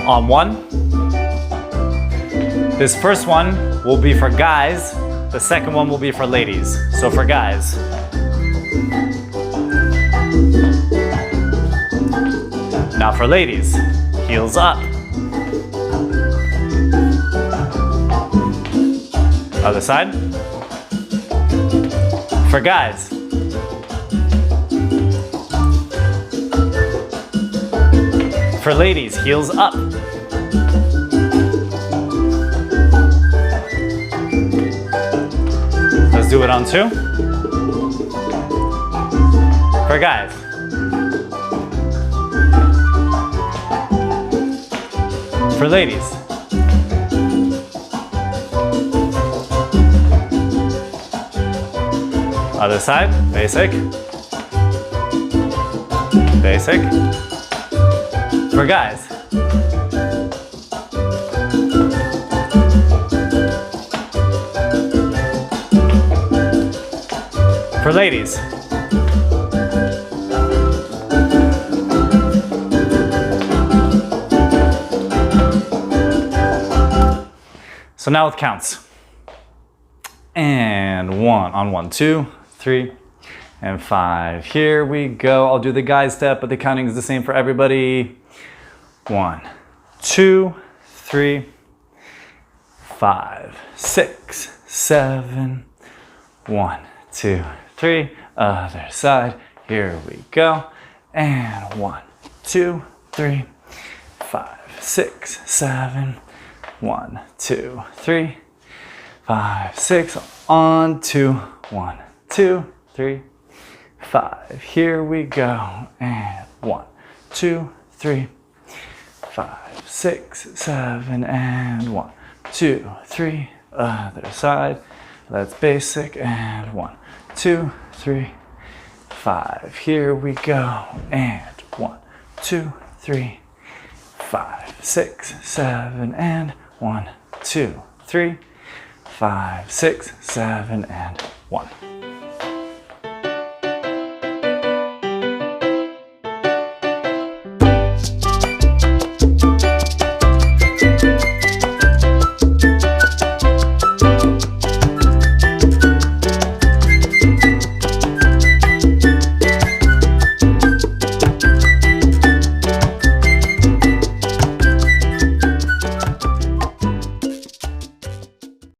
on 1. This first one will be for guys. The second one will be for ladies. So for guys. Now for ladies, heels up. Other side. For guys. For ladies, heels up. Let's do it on 2. For guys. For ladies. Other side, basic. Basic. For guys. For ladies. So now with counts. And 1 on 1, 2, 3, and 5. Here we go. I'll do the guy step, but the counting is the same for everybody. 1, 2, 3, 5, 6, 7. 1, 2, 3. Other side. Here we go. And 1, 2, 3, 5, 6, 7. 1, 2, 3, 5, 6. On 2. 1, 2, 3, 5. Here we go. And 1, 2, 3, 5, 6, 7. And 1, 2, 3. Other side. Let's basic. And 1, 2, 3, 5. Here we go. And 1, 2, 3, 5, 6, 7. And 1, 2, 3, 5, 6, 7, and 1.